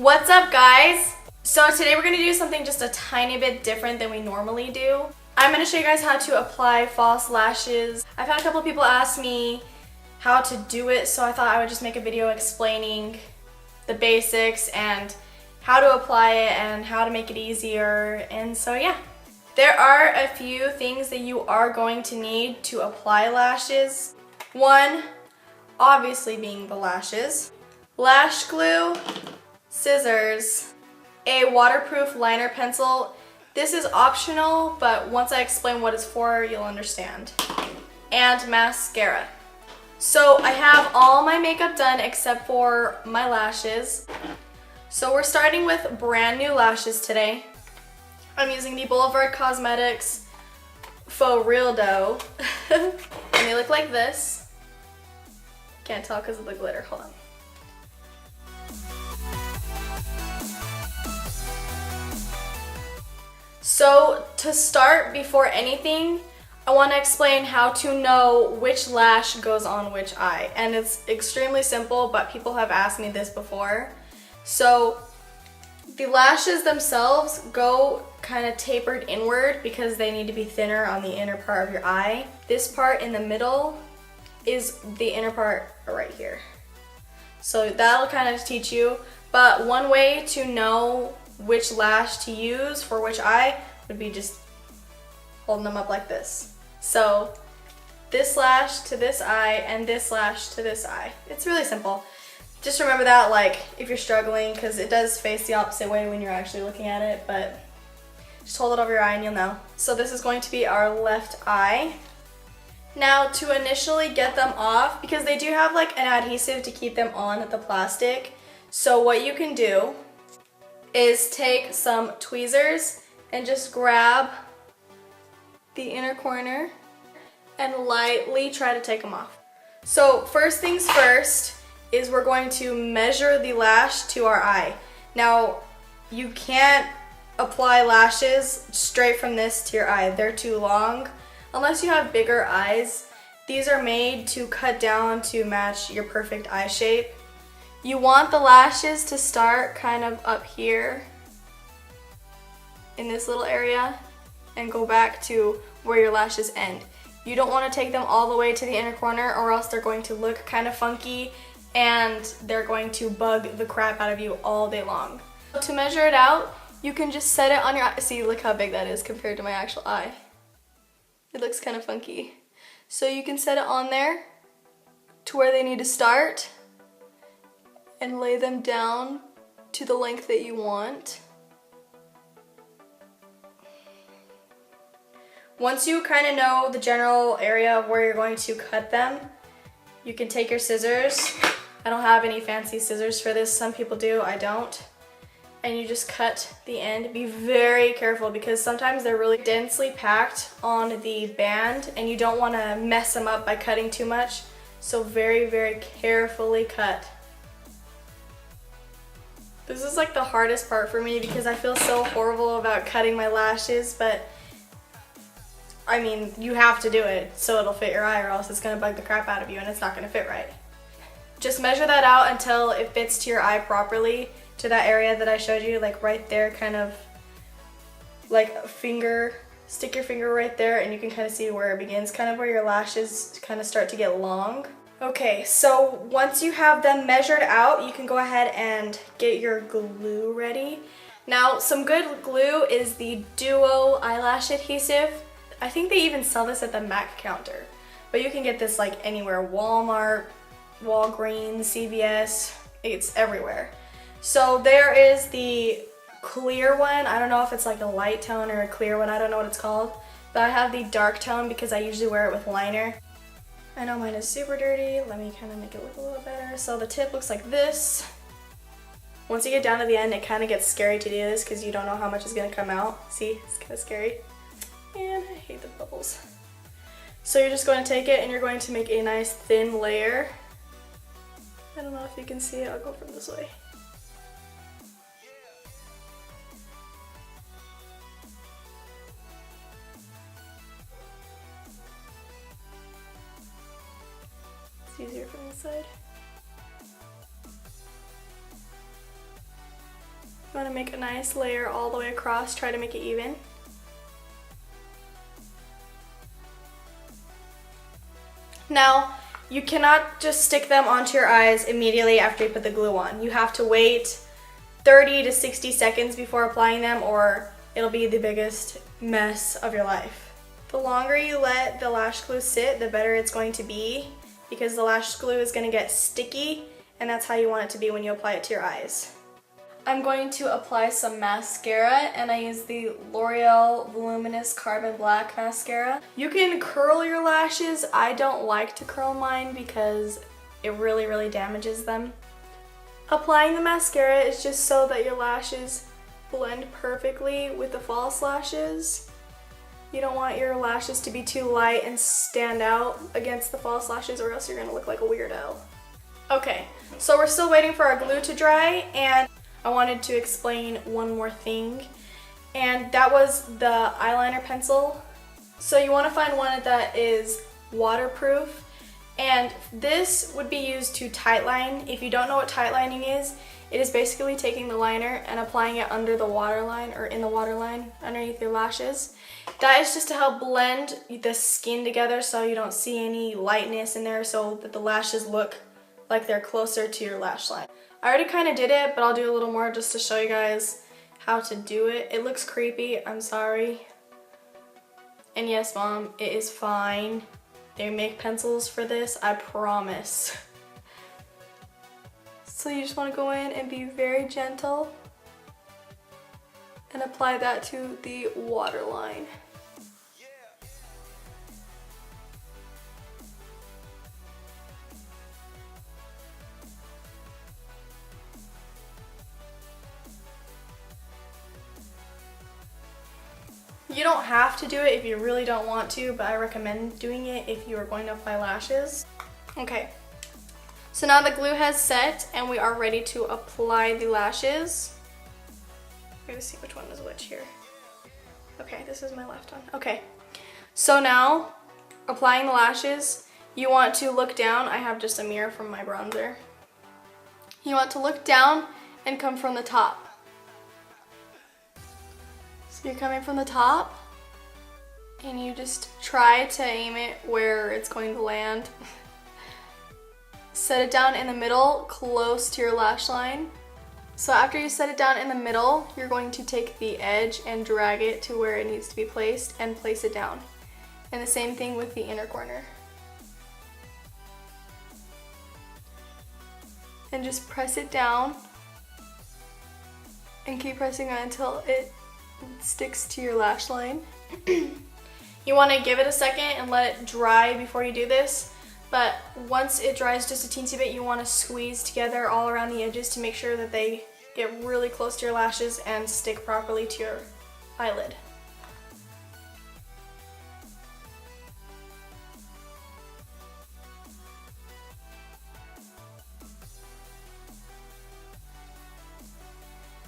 What's up, guys? So today we're going to do something just a tiny bit different than we normally do. I'm going to show you guys how to apply false lashes. I've had a couple of people ask me how to do it, so I thought I would just make a video explaining the basics and how to apply it and how to make it easier. And so yeah, there are a few things that you are going to need to apply lashes. One, obviously being the lashes, lash glue, scissors, a waterproof liner pencil. This is optional, but once I explain what it's for, you'll understand. And mascara. So I have all my makeup done except for my lashes. So we're starting with brand new lashes today. I'm using the Boulevard Cosmetics Faux Real Dough. And they look like this. Can't tell because of the glitter, hold on. So to start, before anything, I want to explain how to know which lash goes on which eye. And it's extremely simple, but people have asked me this before. So the lashes themselves go kind of tapered inward because they need to be thinner on the inner part of your eye. This part in the middle is the inner part right here. So that'll kind of teach you. But one way to know which lash to use for which eye would be just holding them up like this. So this lash to this eye and this lash to this eye. It's really simple. Just remember that, like, if you're struggling, because it does face the opposite way when you're actually looking at it, but just hold it over your eye and you'll know. So this is going to be our left eye. Now to initially get them off, because they do have like an adhesive to keep them on the plastic, so what you can do is take some tweezers and just grab the inner corner and lightly try to take them off. So first things first is we're going to measure the lash to our eye. Now you can't apply lashes straight from this to your eye. They're too long unless you have bigger eyes. These are made to cut down to match your perfect eye shape. You want the lashes to start kind of up here in this little area and go back to where your lashes end. You don't want to take them all the way to the inner corner, or else they're going to look kind of funky and they're going to bug the crap out of you all day long. To measure it out, you can just set it on your eye. See, look how big that is compared to my actual eye. It looks kind of funky. So you can set it on there to where they need to start and lay them down to the length that you want. Once you kind of know the general area of where you're going to cut them, you can take your scissors. I don't have any fancy scissors for this. Some people do, I don't. And you just cut the end. Be very careful because sometimes they're really densely packed on the band and you don't want to mess them up by cutting too much. So very, very carefully cut. This is like the hardest part for me because I feel so horrible about cutting my lashes, but I mean, you have to do it so it'll fit your eye, or else it's gonna bug the crap out of you and it's not gonna fit right. Just measure that out until it fits to your eye properly, to that area that I showed you, like right there, kind of like a finger. Stick your finger right there and you can kind of see where it begins, kind of where your lashes kind of start to get long. Okay, so once you have them measured out, you can go ahead and get your glue ready. Now, some good glue is the Duo eyelash adhesive. I think they even sell this at the MAC counter, but you can get this like anywhere, Walmart, Walgreens, CVS, it's everywhere. So there is the clear one. I don't know if it's like a light tone or a clear one, I don't know what it's called, but I have the dark tone because I usually wear it with liner. I know mine is super dirty, let me kind of make it look a little better. So the tip looks like this. Once you get down to the end, it kind of gets scary to do this because you don't know how much is going to come out. See, it's kind of scary. And I hate the bubbles. So you're just going to take it and you're going to make a nice thin layer. I don't know if you can see it, I'll go from this way. It's easier from this side. You want to make a nice layer all the way across, try to make it even. Now, you cannot just stick them onto your eyes immediately after you put the glue on. You have to wait 30 to 60 seconds before applying them, or it'll be the biggest mess of your life. The longer you let the lash glue sit, the better it's going to be, because the lash glue is going to get sticky, and that's how you want it to be when you apply it to your eyes. I'm going to apply some mascara, and I use the L'Oreal Voluminous Carbon Black Mascara. You can curl your lashes. I don't like to curl mine because it really damages them. Applying the mascara is just so that your lashes blend perfectly with the false lashes. You don't want your lashes to be too light and stand out against the false lashes, or else you're gonna look like a weirdo. Okay, so we're still waiting for our glue to dry, and I wanted to explain one more thing, and that was the eyeliner pencil. So you want to find one that is waterproof, and this would be used to tightline. If you don't know what tightlining is, it is basically taking the liner and applying it under the waterline, or in the waterline underneath your lashes. That is just to help blend the skin together so you don't see any lightness in there, so that the lashes look like they're closer to your lash line. I already kind of did it, but I'll do a little more just to show you guys how to do it. It looks creepy, I'm sorry. And yes, Mom, it is fine. They make pencils for this, I promise. So you just want to go in and be very gentle and apply that to the waterline. You don't have to do it if you really don't want to, but I recommend doing it if you are going to apply lashes. Okay, so now the glue has set and we are ready to apply the lashes. I'm gonna see which one is which here. Okay, this is my left one. Okay, so now applying the lashes, you want to look down. I have just a mirror from my bronzer. You want to look down and come from the top. You're coming from the top, and you just try to aim it where it's going to land. Set it down in the middle, close to your lash line. So after you set it down in the middle, you're going to take the edge and drag it to where it needs to be placed and place it down. And the same thing with the inner corner. And just press it down and keep pressing it until it sticks to your lash line. You want to give it a second and let it dry before you do this, but once it dries just a teensy bit, you want to squeeze together all around the edges to make sure that they get really close to your lashes and stick properly to your eyelid.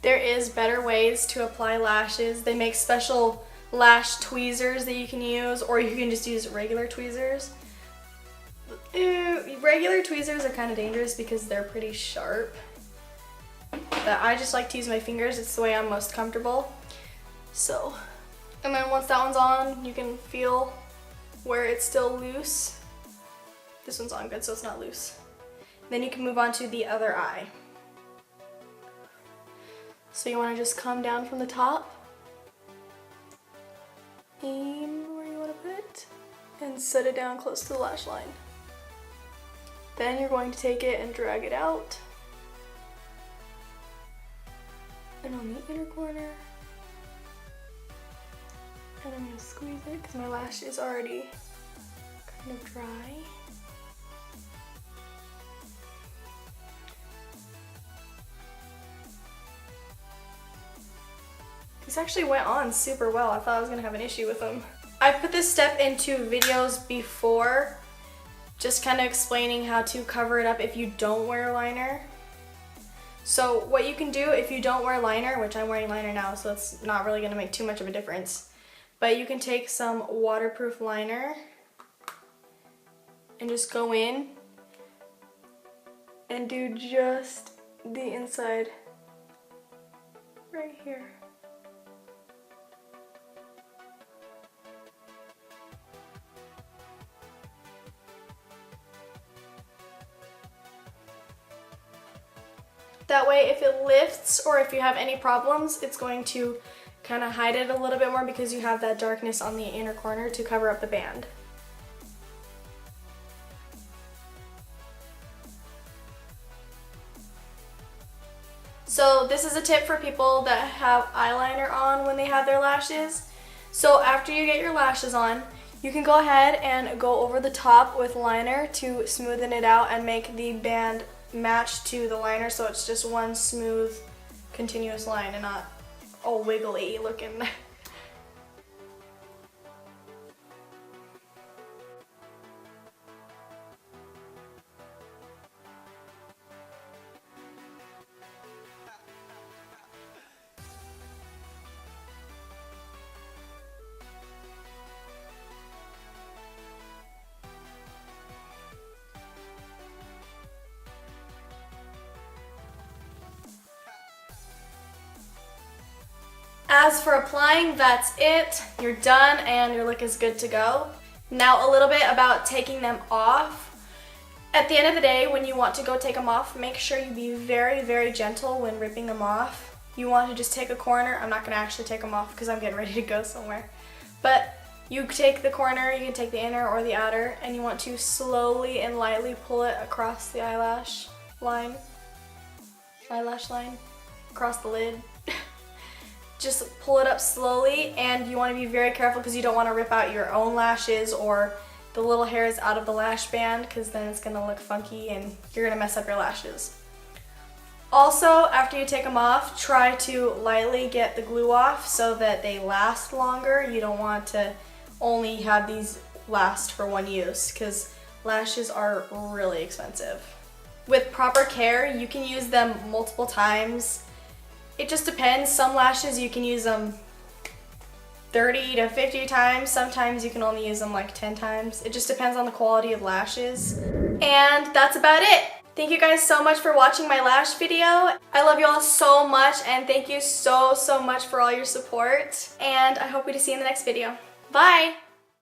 There is better ways to apply lashes. They make special lash tweezers that you can use, or you can just use regular tweezers. Regular tweezers are kind of dangerous because they're pretty sharp. But I just like to use my fingers. It's the way I'm most comfortable. So, and then once that one's on, you can feel where it's still loose. This one's on good, so it's not loose. Then you can move on to the other eye. So you want to just come down from the top, aim where you want to put it, and set it down close to the lash line. Then you're going to take it and drag it out. And on the inner corner, and I'm going to squeeze it because my lash is already kind of dry. These actually went on super well. I thought I was gonna have an issue with them. I put this step into videos before, just kind of explaining how to cover it up if you don't wear a liner. So what you can do if you don't wear liner, which I'm wearing liner now, so it's not really gonna make too much of a difference, but you can take some waterproof liner and just go in and do just the inside right here. That way if it lifts or if you have any problems, it's going to kind of hide it a little bit more because you have that darkness on the inner corner to cover up the band. So this is a tip for people that have eyeliner on when they have their lashes. So after you get your lashes on, you can go ahead and go over the top with liner to smoothen it out and make the band match to the liner so it's just one smooth, continuous line and not all wiggly looking. As for applying, that's it. You're done and your look is good to go. Now a little bit about taking them off. At the end of the day, when you want to go take them off, make sure you be very, very gentle when ripping them off. You want to just take a corner. I'm not going to actually take them off because I'm getting ready to go somewhere. But you take the corner, you can take the inner or the outer, and you want to slowly and lightly pull it across the eyelash line, across the lid. Just pull it up slowly, and you want to be very careful because you don't want to rip out your own lashes or the little hairs out of the lash band because then it's going to look funky and you're going to mess up your lashes. Also, after you take them off, try to lightly get the glue off so that they last longer. You don't want to only have these last for one use because lashes are really expensive. With proper care, you can use them multiple times. It just depends. Some lashes you can use them 30 to 50 times. Sometimes you can only use them like 10 times. It just depends on the quality of lashes. And that's about it. Thank you guys so much for watching my lash video. I love you all so much and thank you so much for all your support. And I hope we see you in the next video. Bye!